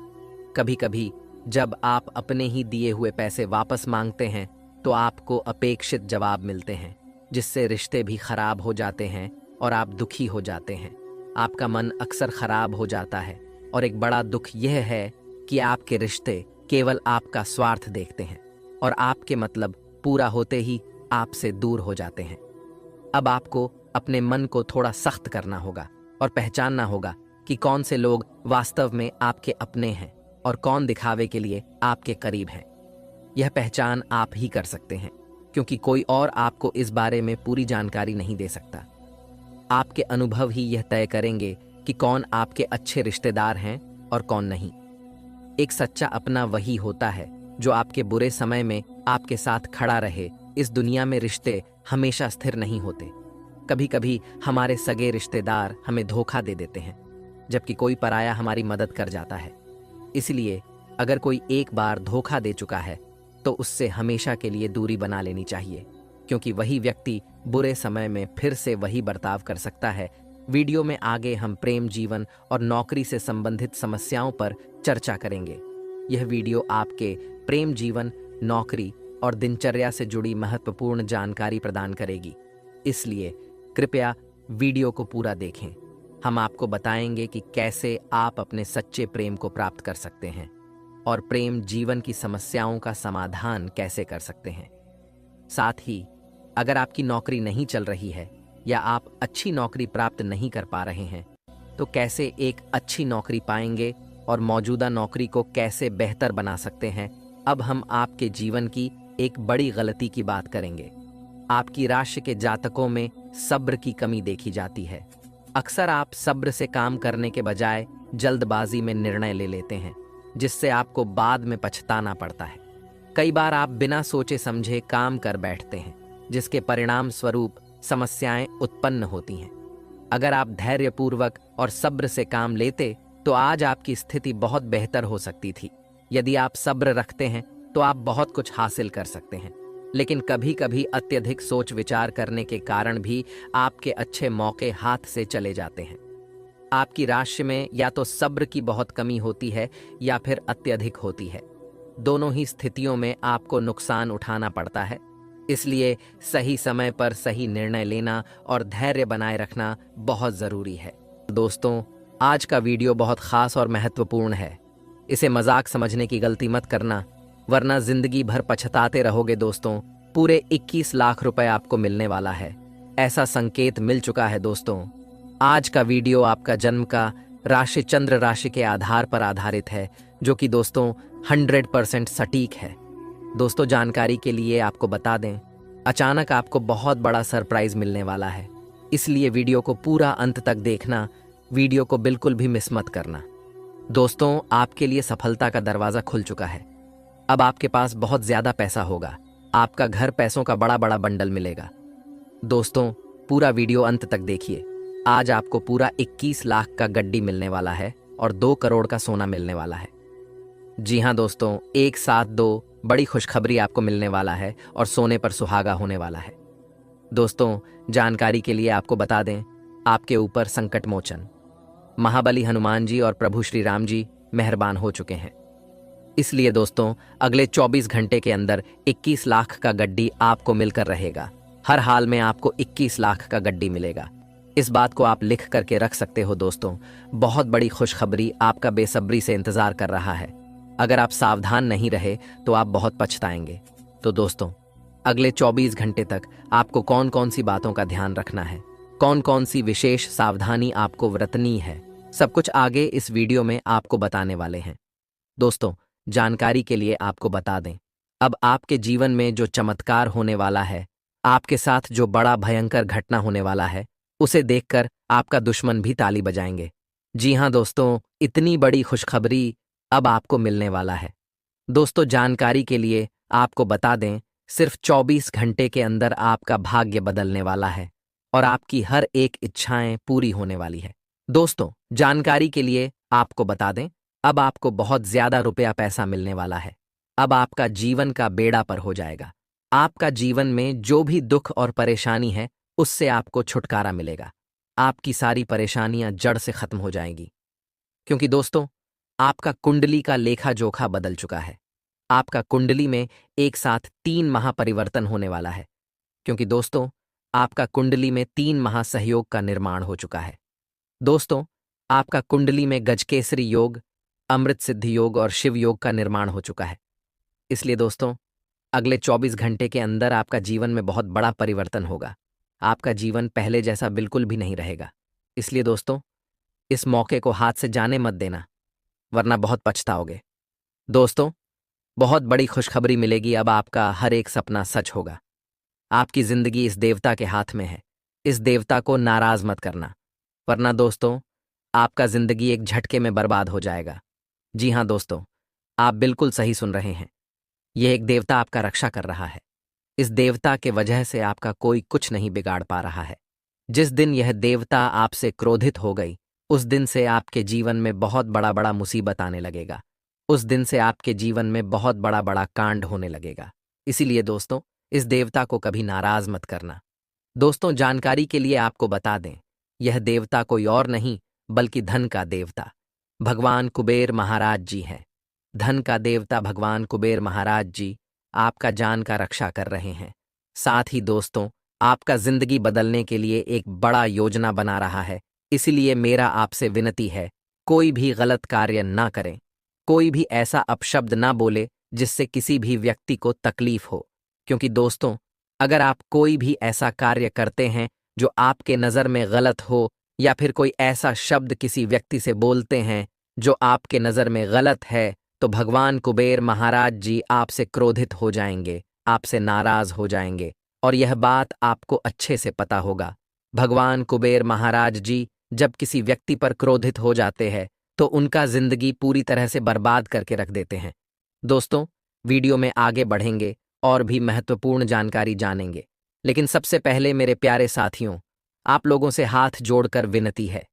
कभी कभी जब आप अपने ही दिए हुए पैसे वापस मांगते हैं तो आपको अपेक्षित जवाब मिलते हैं, जिससे रिश्ते भी खराब हो जाते हैं और आप दुखी हो जाते हैं। आपका मन अक्सर खराब हो जाता है और एक बड़ा दुख यह है कि आपके रिश्ते केवल आपका स्वार्थ देखते हैं और आपके मतलब पूरा होते ही आपसे दूर हो जाते हैं। अब आपको अपने मन को थोड़ा सख्त करना होगा और पहचानना होगा कि कौन से लोग वास्तव में आपके अपने हैं और कौन दिखावे के लिए आपके करीब हैं। यह पहचान आप ही कर सकते हैं, क्योंकि कोई और आपको इस बारे में पूरी जानकारी नहीं दे सकता। आपके अनुभव ही यह तय करेंगे कि कौन आपके अच्छे रिश्तेदार हैं और कौन नहीं। एक सच्चा अपना वही होता है जो आपके बुरे समय में आपके साथ खड़ा रहे। इस दुनिया में रिश्ते हमेशा स्थिर नहीं होते। कभी कभी हमारे सगे रिश्तेदार हमें धोखा दे देते हैं, जबकि कोई पराया हमारी मदद कर जाता है। इसलिए अगर कोई एक बार धोखा दे चुका है तो उससे हमेशा के लिए दूरी बना लेनी चाहिए, क्योंकि वही व्यक्ति बुरे समय में फिर से वही बर्ताव कर सकता है। वीडियो में आगे हम प्रेम जीवन और नौकरी से संबंधित समस्याओं पर चर्चा करेंगे। यह वीडियो आपके प्रेम जीवन, नौकरी और दिनचर्या से जुड़ी महत्वपूर्ण जानकारी प्रदान करेगी, इसलिए कृपया वीडियो को पूरा देखें। हम आपको बताएंगे कि कैसे आप अपने सच्चे प्रेम को प्राप्त कर सकते हैं और प्रेम जीवन की समस्याओं का समाधान कैसे कर सकते हैं। साथ ही अगर आपकी नौकरी नहीं चल रही है या आप अच्छी नौकरी प्राप्त नहीं कर पा रहे हैं तो कैसे एक अच्छी नौकरी पाएंगे और मौजूदा नौकरी को कैसे बेहतर बना सकते हैं। अब हम आपके जीवन की एक बड़ी गलती की बात करेंगे। आपकी राशि के जातकों में सब्र की कमी देखी जाती है। अक्सर आप सब्र से काम करने के बजाय जल्दबाजी में निर्णय ले लेते हैं, जिससे आपको बाद में पछताना पड़ता है। कई बार आप बिना सोचे समझे काम कर बैठते हैं, जिसके परिणाम स्वरूप समस्याएं उत्पन्न होती हैं। अगर आप धैर्यपूर्वक और सब्र से काम लेते तो आज आपकी स्थिति बहुत बेहतर हो सकती थी। यदि आप सब्र रखते हैं तो आप बहुत कुछ हासिल कर सकते हैं, लेकिन कभी कभी अत्यधिक सोच विचार करने के कारण भी आपके अच्छे मौके हाथ से चले जाते हैं। आपकी राशि में या तो सब्र की बहुत कमी होती है या फिर अत्यधिक होती है। दोनों ही स्थितियों में आपको नुकसान उठाना पड़ता है। इसलिए सही समय पर सही निर्णय लेना और धैर्य बनाए रखना बहुत ज़रूरी है। दोस्तों, आज का वीडियो बहुत ख़ास और महत्वपूर्ण है। इसे मजाक समझने की गलती मत करना, वरना जिंदगी भर पछताते रहोगे। दोस्तों, पूरे 21 लाख रुपए आपको मिलने वाला है, ऐसा संकेत मिल चुका है। दोस्तों, आज का वीडियो आपका जन्म का राशि चंद्र राशि के आधार पर आधारित है, जो कि दोस्तों 100% सटीक है। दोस्तों, जानकारी के लिए आपको बता दें, अचानक आपको बहुत बड़ा सरप्राइज मिलने वाला है, इसलिए वीडियो को पूरा अंत तक देखना। वीडियो को बिल्कुल भी मिस मत करना। दोस्तों, आपके लिए सफलता का दरवाजा खुल चुका है। अब आपके पास बहुत ज्यादा पैसा होगा। आपका घर पैसों का बड़ा बड़ा बंडल मिलेगा। दोस्तों, पूरा वीडियो अंत तक देखिए। आज आपको पूरा 21 लाख का गड्डी मिलने वाला है और 2 करोड़ का सोना मिलने वाला है। जी हाँ दोस्तों, एक साथ 2 बड़ी खुशखबरी आपको मिलने वाला है और सोने पर सुहागा होने वाला है। दोस्तों, जानकारी के लिए आपको बता दें, आपके ऊपर संकट मोचन महाबली हनुमान जी और प्रभु श्री राम जी मेहरबान हो चुके हैं। इसलिए दोस्तों, अगले 24 घंटे के अंदर 21 लाख का गड्डी आपको मिलकर रहेगा। हर हाल में आपको 21 लाख का गड्डी मिलेगा। इस बात को आप लिख करके रख सकते हो। दोस्तों, बहुत बड़ी खुशखबरी आपका बेसब्री से इंतजार कर रहा है। अगर आप सावधान नहीं रहे तो आप बहुत पछताएंगे। तो दोस्तों, अगले 24 घंटे तक आपको कौन कौन सी बातों का ध्यान रखना है, कौन कौन सी विशेष सावधानी आपको बरतनी है, सब कुछ आगे इस वीडियो में आपको बताने वाले हैं। दोस्तों, जानकारी के लिए आपको बता दें, अब आपके जीवन में जो चमत्कार होने वाला है, आपके साथ जो बड़ा भयंकर घटना होने वाला है, उसे देखकर आपका दुश्मन भी ताली बजाएंगे। जी हाँ दोस्तों, इतनी बड़ी खुशखबरी अब आपको मिलने वाला है। दोस्तों, जानकारी के लिए आपको बता दें, सिर्फ 24 घंटे के अंदर आपका भाग्य बदलने वाला है और आपकी हर एक इच्छाएं पूरी होने वाली है। दोस्तों, जानकारी के लिए आपको बता दें, अब आपको बहुत ज्यादा रुपया पैसा मिलने वाला है। अब आपका जीवन का बेड़ा पर हो जाएगा। आपका जीवन में जो भी दुख और परेशानी है, उससे आपको छुटकारा मिलेगा। आपकी सारी परेशानियां जड़ से खत्म हो जाएंगी। क्योंकि दोस्तों, आपका कुंडली का लेखा जोखा बदल चुका है। आपका कुंडली में एक साथ 3 महापरिवर्तन होने वाला है। क्योंकि दोस्तों, आपका कुंडली में 3 महासहयोग का निर्माण हो चुका है। दोस्तों, आपका कुंडली में गजकेसरी योग, अमृत सिद्धि योग और शिव योग का निर्माण हो चुका है। इसलिए दोस्तों, अगले 24 घंटे के अंदर आपका जीवन में बहुत बड़ा परिवर्तन होगा। आपका जीवन पहले जैसा बिल्कुल भी नहीं रहेगा। इसलिए दोस्तों, इस मौके को हाथ से जाने मत देना, वरना बहुत पछताओगे। दोस्तों, बहुत बड़ी खुशखबरी मिलेगी। अब आपका हर एक सपना सच होगा। आपकी जिंदगी इस देवता के हाथ में है। इस देवता को नाराज मत करना, वरना दोस्तों, आपका जिंदगी एक झटके में बर्बाद हो जाएगा। जी हां दोस्तों, आप बिल्कुल सही सुन रहे हैं। यह एक देवता आपका रक्षा कर रहा है। इस देवता के वजह से आपका कोई कुछ नहीं बिगाड़ पा रहा है। जिस दिन यह देवता आपसे क्रोधित हो गई, उस दिन से आपके जीवन में बहुत बड़ा बड़ा मुसीबत आने लगेगा। उस दिन से आपके जीवन में बहुत बड़ा बड़ा कांड होने लगेगा। इसीलिए दोस्तों, इस देवता को कभी नाराज मत करना। दोस्तों, जानकारी के लिए आपको बता दें, यह देवता कोई और नहीं बल्कि धन का देवता भगवान कुबेर महाराज जी हैं। धन का देवता भगवान कुबेर महाराज जी आपका जान का रक्षा कर रहे हैं। साथ ही दोस्तों, आपका जिंदगी बदलने के लिए एक बड़ा योजना बना रहा है। इसलिए मेरा आपसे विनती है, कोई भी गलत कार्य ना करें। कोई भी ऐसा अपशब्द ना बोले जिससे किसी भी व्यक्ति को तकलीफ हो। क्योंकि दोस्तों, अगर आप कोई भी ऐसा कार्य करते हैं जो आपके नज़र में गलत हो, या फिर कोई ऐसा शब्द किसी व्यक्ति से बोलते हैं जो आपके नज़र में गलत है, तो भगवान कुबेर महाराज जी आपसे क्रोधित हो जाएंगे, आपसे नाराज हो जाएंगे। और यह बात आपको अच्छे से पता होगा। भगवान कुबेर महाराज जी जब किसी व्यक्ति पर क्रोधित हो जाते हैं, तो उनका जिंदगी पूरी तरह से बर्बाद करके रख देते हैं। दोस्तों, वीडियो में आगे बढ़ेंगे और भी महत्वपूर्ण जानकारी जानेंगे। लेकिन सबसे पहले मेरे प्यारे साथियों, आप लोगों से हाथ जोड़कर विनती है,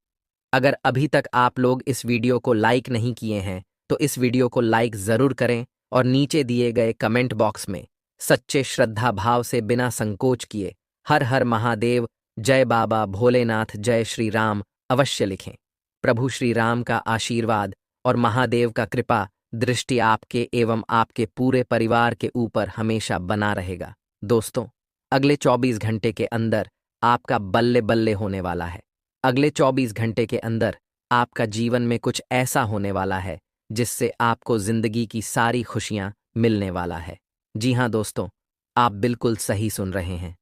अगर अभी तक आप लोग इस वीडियो को लाइक नहीं किए हैं, तो इस वीडियो को लाइक ज़रूर करें और नीचे दिए गए कमेंट बॉक्स में सच्चे श्रद्धा भाव से बिना संकोच किए हर हर महादेव, जय बाबा भोलेनाथ, जय श्री राम अवश्य लिखें। प्रभु श्री राम का आशीर्वाद और महादेव का कृपा दृष्टि आपके एवं आपके पूरे परिवार के ऊपर हमेशा बना रहेगा। दोस्तों, अगले 24 घंटे के अंदर आपका बल्ले बल्ले होने वाला है। अगले 24 घंटे के अंदर आपका जीवन में कुछ ऐसा होने वाला है जिससे आपको जिंदगी की सारी खुशियां मिलने वाला है। जी हां दोस्तों, आप बिल्कुल सही सुन रहे हैं।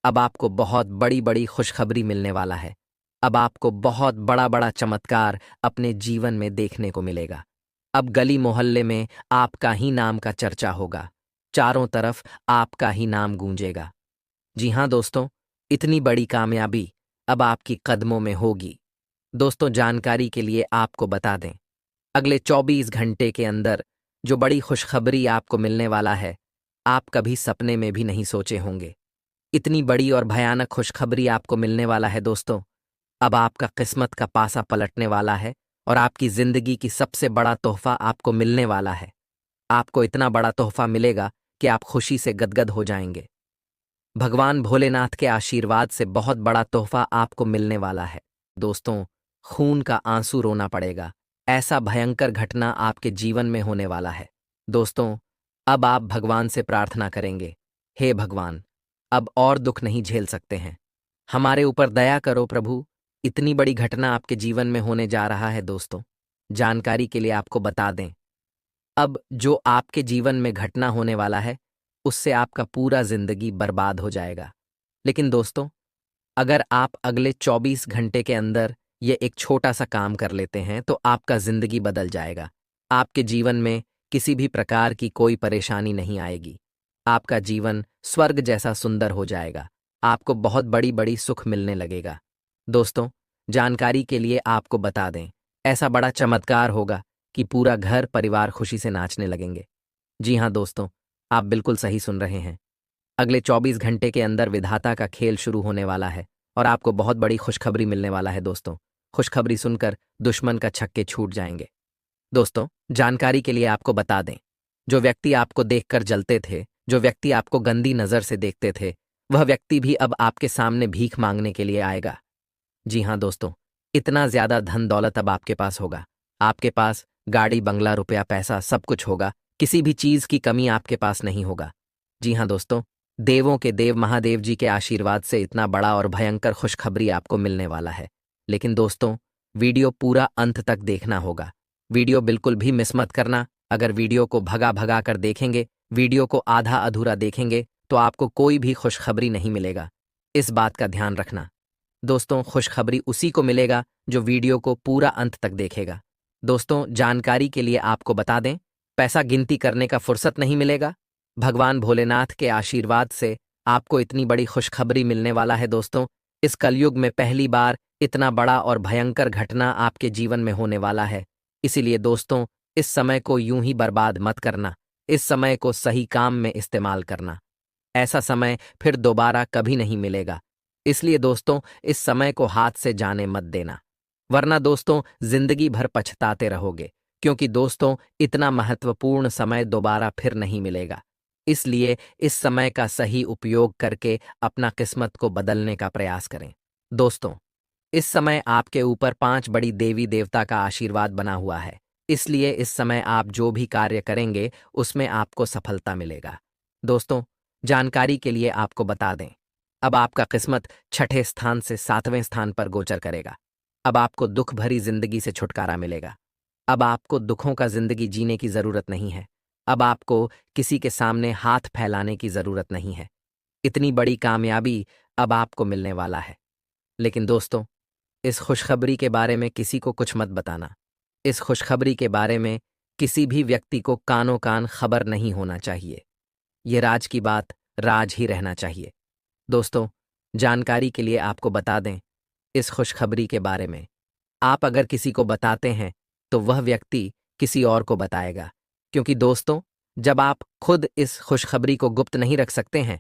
अब आपको बहुत बड़ी बड़ी खुशखबरी मिलने वाला है। अब आपको बहुत बड़ा बड़ा चमत्कार अपने जीवन में देखने को मिलेगा। अब गली मोहल्ले में आपका ही नाम का चर्चा होगा। चारों तरफ आपका ही नाम गूंजेगा। जी हां दोस्तों, इतनी बड़ी कामयाबी अब आपकी कदमों में होगी। दोस्तों, जानकारी के लिए आपको बता दें, अगले 24 घंटे के अंदर जो बड़ी खुशखबरी आपको मिलने वाला है, आप कभी सपने में भी नहीं सोचे होंगे। इतनी बड़ी और भयानक खुशखबरी आपको मिलने वाला है दोस्तों। अब आपका किस्मत का पासा पलटने वाला है और आपकी जिंदगी की सबसे बड़ा तोहफा आपको मिलने वाला है। आपको इतना बड़ा तोहफा मिलेगा कि आप खुशी से गदगद हो जाएंगे। भगवान भोलेनाथ के आशीर्वाद से बहुत बड़ा तोहफा आपको मिलने वाला है। दोस्तों, खून का आंसू रोना पड़ेगा। ऐसा भयंकर घटना आपके जीवन में होने वाला है। दोस्तों, अब आप भगवान से प्रार्थना करेंगे, हे भगवान, अब और दुख नहीं झेल सकते हैं, हमारे ऊपर दया करो प्रभु। इतनी बड़ी घटना आपके जीवन में होने जा रहा है। दोस्तों, जानकारी के लिए आपको बता दें, अब जो आपके जीवन में घटना होने वाला है, उससे आपका पूरा जिंदगी बर्बाद हो जाएगा। लेकिन दोस्तों, अगर आप अगले 24 घंटे के अंदर ये एक छोटा सा काम कर लेते हैं, तो आपका जिंदगी बदल जाएगा। आपके जीवन में किसी भी प्रकार की कोई परेशानी नहीं आएगी। आपका जीवन स्वर्ग जैसा सुंदर हो जाएगा। आपको बहुत बड़ी बड़ी सुख मिलने लगेगा। दोस्तों, जानकारी के लिए आपको बता दें, ऐसा बड़ा चमत्कार होगा कि पूरा घर परिवार खुशी से नाचने लगेंगे। जी हाँ दोस्तों, आप बिल्कुल सही सुन रहे हैं। अगले 24 घंटे के अंदर विधाता का खेल शुरू होने वाला है और आपको बहुत बड़ी खुशखबरी मिलने वाला है दोस्तों। खुशखबरी सुनकर दुश्मन का छक्के छूट जाएंगे। दोस्तों, जानकारी के लिए आपको बता दें, जो व्यक्ति आपको देखकर जलते थे, जो व्यक्ति आपको गंदी नज़र से देखते थे, वह व्यक्ति भी अब आपके सामने भीख मांगने के लिए आएगा। जी हाँ दोस्तों, इतना ज्यादा धन दौलत अब आपके पास होगा। आपके पास गाड़ी, बंगला, रुपया, पैसा सब कुछ होगा। किसी भी चीज की कमी आपके पास नहीं होगा। जी हाँ दोस्तों, देवों के देव महादेव जी के आशीर्वाद से इतना बड़ा और भयंकर खुशखबरी आपको मिलने वाला है। लेकिन दोस्तों, वीडियो पूरा अंत तक देखना होगा। वीडियो बिल्कुल भी मिस मत करना। अगर वीडियो को भगा भगा कर देखेंगे, वीडियो को आधा अधूरा देखेंगे, तो आपको कोई भी खुशखबरी नहीं मिलेगा। इस बात का ध्यान रखना। दोस्तों, खुशखबरी उसी को मिलेगा जो वीडियो को पूरा अंत तक देखेगा। दोस्तों, जानकारी के लिए आपको बता दें, पैसा गिनती करने का फुर्सत नहीं मिलेगा। भगवान भोलेनाथ के आशीर्वाद से आपको इतनी बड़ी खुशखबरी मिलने वाला है दोस्तों। इस कलयुग में पहली बार इतना बड़ा और भयंकर घटना आपके जीवन में होने वाला है। इसीलिए दोस्तों, इस समय को यूं ही बर्बाद मत करना। इस समय को सही काम में इस्तेमाल करना। ऐसा समय फिर दोबारा कभी नहीं मिलेगा। इसलिए दोस्तों, इस समय को हाथ से जाने मत देना, वरना दोस्तों जिंदगी भर पछताते रहोगे। क्योंकि दोस्तों, इतना महत्वपूर्ण समय दोबारा फिर नहीं मिलेगा। इसलिए इस समय का सही उपयोग करके अपना किस्मत को बदलने का प्रयास करें। दोस्तों, इस समय आपके ऊपर 5 बड़ी देवी देवता का आशीर्वाद बना हुआ है। इसलिए इस समय आप जो भी कार्य करेंगे उसमें आपको सफलता मिलेगा। दोस्तों, जानकारी के लिए आपको बता दें, अब आपका किस्मत 6ठे स्थान से 7वें स्थान पर गोचर करेगा। अब आपको दुख भरी जिंदगी से छुटकारा मिलेगा। अब आपको दुखों का जिंदगी जीने की जरूरत नहीं है। अब आपको किसी के सामने हाथ फैलाने की जरूरत नहीं है। इतनी बड़ी कामयाबी अब आपको मिलने वाला है। लेकिन दोस्तों, इस खुशखबरी के बारे में किसी को कुछ मत बताना। इस खुशखबरी के बारे में किसी भी व्यक्ति को कानो कान खबर नहीं होना चाहिए। ये राज की बात राज ही रहना चाहिए। दोस्तों, जानकारी के लिए आपको बता दें, इस खुशखबरी के बारे में आप अगर किसी को बताते हैं तो वह व्यक्ति किसी और को बताएगा। क्योंकि दोस्तों, जब आप खुद इस खुशखबरी को गुप्त नहीं रख सकते हैं,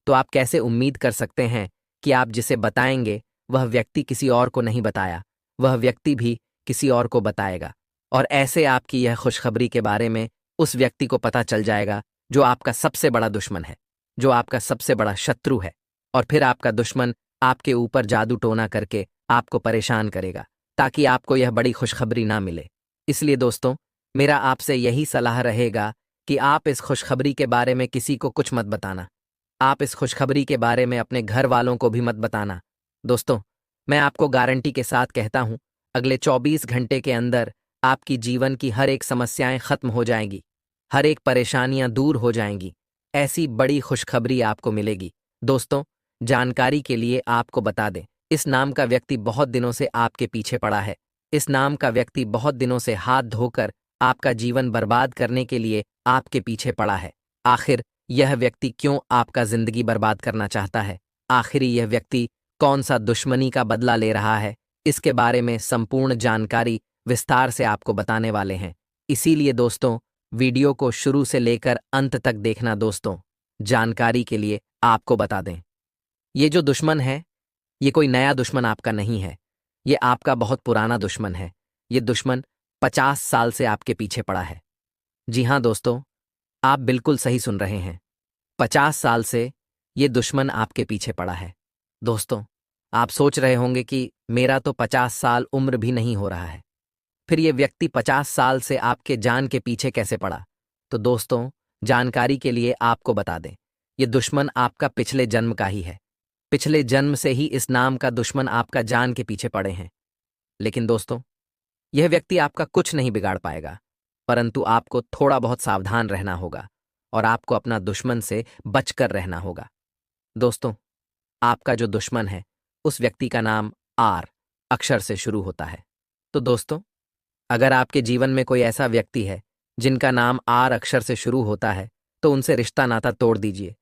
तो आप कैसे उम्मीद कर सकते हैं कि आप जिसे बताएंगे वह व्यक्ति किसी और को नहीं बताया, वह व्यक्ति भी किसी और को बताएगा। और ऐसे आपकी यह खुशखबरी के बारे में उस व्यक्ति को पता चल जाएगा जो आपका सबसे बड़ा दुश्मन है, जो आपका सबसे बड़ा शत्रु है। और फिर आपका दुश्मन आपके ऊपर जादू टोना करके आपको परेशान करेगा, ताकि आपको यह बड़ी खुशखबरी ना मिले। इसलिए दोस्तों, मेरा आपसे यही सलाह रहेगा कि आप इस खुशखबरी के बारे में किसी को कुछ मत बताना। आप इस खुशखबरी के बारे में अपने घर वालों को भी मत बताना। दोस्तों, मैं आपको गारंटी के साथ कहता हूं, अगले 24 घंटे के अंदर आपकी जीवन की हर एक समस्याएं खत्म हो जाएंगी, हर एक परेशानियां दूर हो जाएंगी। ऐसी बड़ी खुशखबरी आपको मिलेगी। दोस्तों, जानकारी के लिए आपको बता दें, इस नाम का व्यक्ति बहुत दिनों से आपके पीछे पड़ा है। इस नाम का व्यक्ति बहुत दिनों से हाथ धोकर आपका जीवन बर्बाद करने के लिए आपके पीछे पड़ा है। आखिर यह व्यक्ति क्यों आपका जिंदगी बर्बाद करना चाहता है? आखिर यह व्यक्ति कौन सा दुश्मनी का बदला ले रहा है? इसके बारे में संपूर्ण जानकारी विस्तार से आपको बताने वाले हैं। इसीलिए दोस्तों, वीडियो को शुरू से लेकर अंत तक देखना। दोस्तों, जानकारी के लिए आपको बता दें, ये जो दुश्मन है, ये कोई नया दुश्मन आपका नहीं है। ये आपका बहुत पुराना दुश्मन है। ये दुश्मन 50 साल से आपके पीछे पड़ा है। जी हाँ दोस्तों, आप बिल्कुल सही सुन रहे हैं। 50 साल से ये दुश्मन आपके पीछे पड़ा है। दोस्तों, आप सोच रहे होंगे कि मेरा तो 50 साल उम्र भी नहीं हो रहा है, फिर ये व्यक्ति 50 साल से आपके जान के पीछे कैसे पड़ा? तो दोस्तों, जानकारी के लिए आपको बता दें, ये दुश्मन आपका पिछले जन्म का ही है। पिछले जन्म से ही इस नाम का दुश्मन आपका जान के पीछे पड़े हैं। लेकिन दोस्तों, यह व्यक्ति आपका कुछ नहीं बिगाड़ पाएगा, परंतु आपको थोड़ा बहुत सावधान रहना होगा और आपको अपना दुश्मन से बचकर रहना होगा। दोस्तों, आपका जो दुश्मन है, उस व्यक्ति का नाम आर अक्षर से शुरू होता है। तो दोस्तों, अगर आपके जीवन में कोई ऐसा व्यक्ति है जिनका नाम आर अक्षर से शुरू होता है, तो उनसे रिश्ता नाता तोड़ दीजिए।